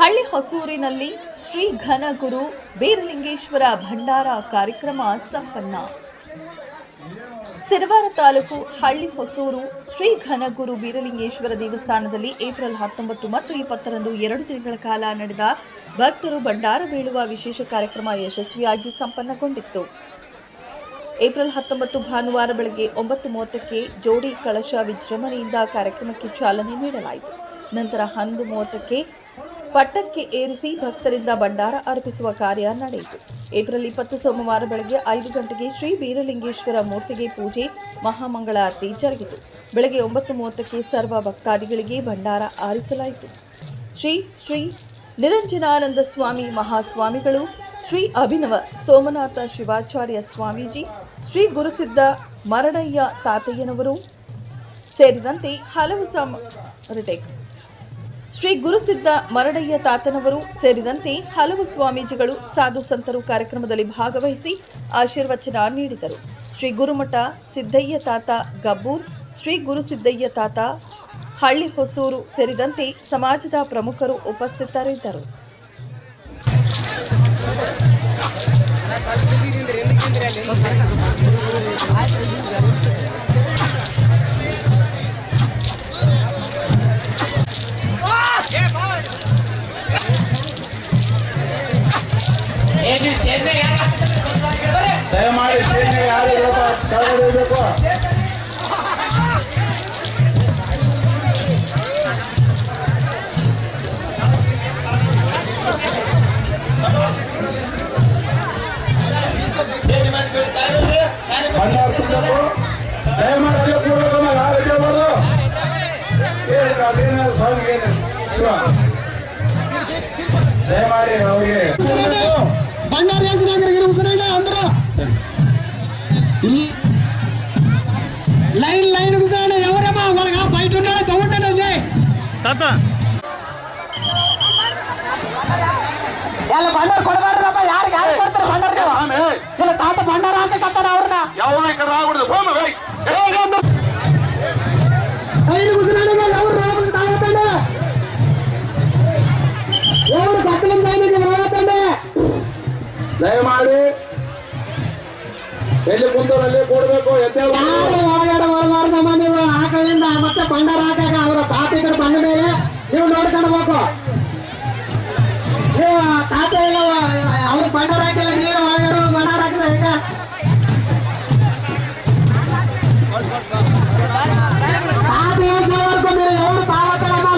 ಹಳ್ಳಿ ಹೊಸೂರಿನಲ್ಲಿ ಶ್ರೀ ಘನಗುರು ಬೀರಲಿಂಗೇಶ್ವರ ಭಂಡಾರ ಕಾರ್ಯಕ್ರಮ ಸಂಪನ್ನ. ಸಿರವಾರ ತಾಲೂಕು ಹಳ್ಳಿ ಹೊಸೂರು ಶ್ರೀ ಘನಗುರು ಬೀರಲಿಂಗೇಶ್ವರ ದೇವಸ್ಥಾನದಲ್ಲಿ ಏಪ್ರಿಲ್ 19 ಮತ್ತು 20ರಂದು 2 ದಿನಗಳ ಕಾಲ ನಡೆದ ಭಕ್ತರು ಭಂಡಾರ ಬೀಳುವ ವಿಶೇಷ ಕಾರ್ಯಕ್ರಮ ಯಶಸ್ವಿಯಾಗಿ ಸಂಪನ್ನಗೊಂಡಿತ್ತು. ಏಪ್ರಿಲ್ 19 ಭಾನುವಾರ ಬೆಳಗ್ಗೆ 9:30ಕ್ಕೆ ಜೋಡಿ ಕಳಶ ವಿಜೃಂಭಣೆಯಿಂದ ಕಾರ್ಯಕ್ರಮಕ್ಕೆ ಚಾಲನೆ ನೀಡಲಾಯಿತು. ನಂತರ 11:30ಕ್ಕೆ ಪಟ್ಟಕ್ಕೆ ಏರಿಸಿ ಭಕ್ತರಿಂದ ಭಂಡಾರ ಅರ್ಪಿಸುವ ಕಾರ್ಯ ನಡೆಯಿತು. ಏಪ್ರಿಲ್ 20 ಸೋಮವಾರ ಬೆಳಗ್ಗೆ 5 ಗಂಟೆಗೆ ಶ್ರೀ ಬೀರಲಿಂಗೇಶ್ವರ ಮೂರ್ತಿಗೆ ಪೂಜೆ ಮಹಾಮಂಗಳಾರತಿ ಜರುಗಿತು. ಬೆಳಗ್ಗೆ 9:30ಕ್ಕೆ ಸರ್ವ ಭಕ್ತಾದಿಗಳಿಗೆ ಭಂಡಾರ ಆರಿಸಲಾಯಿತು. ಶ್ರೀ ನಿರಂಜನಾನಂದ ಸ್ವಾಮಿ ಮಹಾಸ್ವಾಮಿಗಳು, ಶ್ರೀ ಅಭಿನವ ಸೋಮನಾಥ ಶಿವಾಚಾರ್ಯ ಸ್ವಾಮೀಜಿ, ಶ್ರೀ ಗುರುಸಿದ್ಧ ಮರಡಯ್ಯ ತಾತಯ್ಯನವರು ಸೇರಿದಂತೆ ಹಲವು ಸ್ವಾಮೀಜಿಗಳು, ಸಾಧು ಸಂತರು ಕಾರ್ಯಕ್ರಮದಲ್ಲಿ ಭಾಗವಹಿಸಿ ಆಶೀರ್ವಚನ ನೀಡಿದರು. ಶ್ರೀ ಗುರುಮಠ ಸಿದ್ದಯ್ಯ ತಾತ ಗಬ್ಬೂರ್, ಶ್ರೀ ಗುರುಸಿದ್ದಯ್ಯ ತಾತ ಹಳ್ಳಿ ಹೊಸೂರು ಸೇರಿದಂತೆ ಸಮಾಜದ ಪ್ರಮುಖರು ಉಪಸ್ಥಿತರಿದ್ದರು. ದಯಮಾಡಿ ಯಾರು ಕೆಳಗಡೆ ದಯಮಾಡಿ ಕೂಡಲಮ್ಮ ಯಾರು ಕೇಳಬಾರ್ದು. ದಯಮಾಡಿ ಅವ್ರಿಗೆ ಭಂಡಾರ ಯೋಜನೆ ಉಸಿರಾಡ ಅಂದ್ರ ಲೈನ್ ಉಸಿರಾಡ ఎవరమ్మా వాళ్ళ బయట ఉన్నాడు తవ్వండి తాత ಎಲ್ಲ ಭಂಡಾರ ಕೊಡಬಾರ್ದಪ್ಪ. ಯಾರು ಕೊಡ್ತಾರೆ ಭಂಡಾರ? ಇಲ್ಲ ತಾತ ಭಂಡಾರ ಅಂತ ಕಟ್ಟಾರ ಅವ್ರನ್ನ ಯಾವ ఇక్కడ రాకూడదు. లైన్ ఉసిరాడ ఎవరు రాకుండా తాగుతాడు, ఎవరు సకలం లైన్కి రావద్దండి. ದಯಮಾಡಿ ಎಲ್ಲಿ ಕುಂತಲ್ಲಿ ಕೊಡ್ಬೇಕು. ಯಾರು ಹೊರಗಡೆ ನೀವು ಆಕಳಿಂದ ಮತ್ತೆ ಭಂಡಾರ ಹಾಕಾಗ ಅವರ ತಾತಿಗರು ಬಂದ ಮೇಲೆ ನೀವು ನೋಡ್ಕೊಂಡು ನೀವು ತಾತ ಎಲ್ಲ ಅವ್ರಿಗೆ ಭಂಡಾರ ಹಾಕಿಲ್ಲ, ನೀವು ಹೊರಗಡೆ ಭಂಡಾರ ಹಾಕಿದ್ರೆ ಈಗ ತಾತ ಹೇಳ್ಕೊಂಡು ఎవరు తాగుతారమ్మా.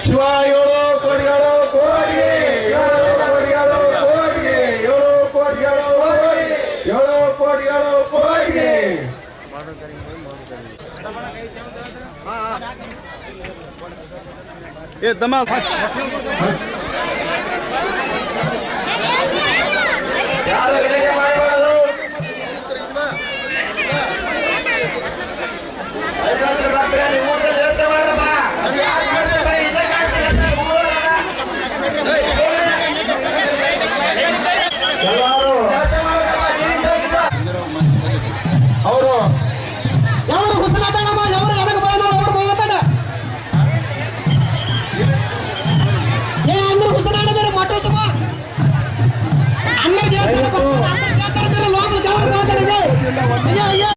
ಶಿವ 7 ಕೋಟಿಗಳು ಕೋಟಿ, 7 ಕೋಟಿಗಳು ಕೋಟಿ, 7 ಕೋಟಿಗಳು ಕೋಟಿ, 7 ಕೋಟಿಗಳು ಕೋಟಿ. ಏ ತಮ್ಮ ಯಾರು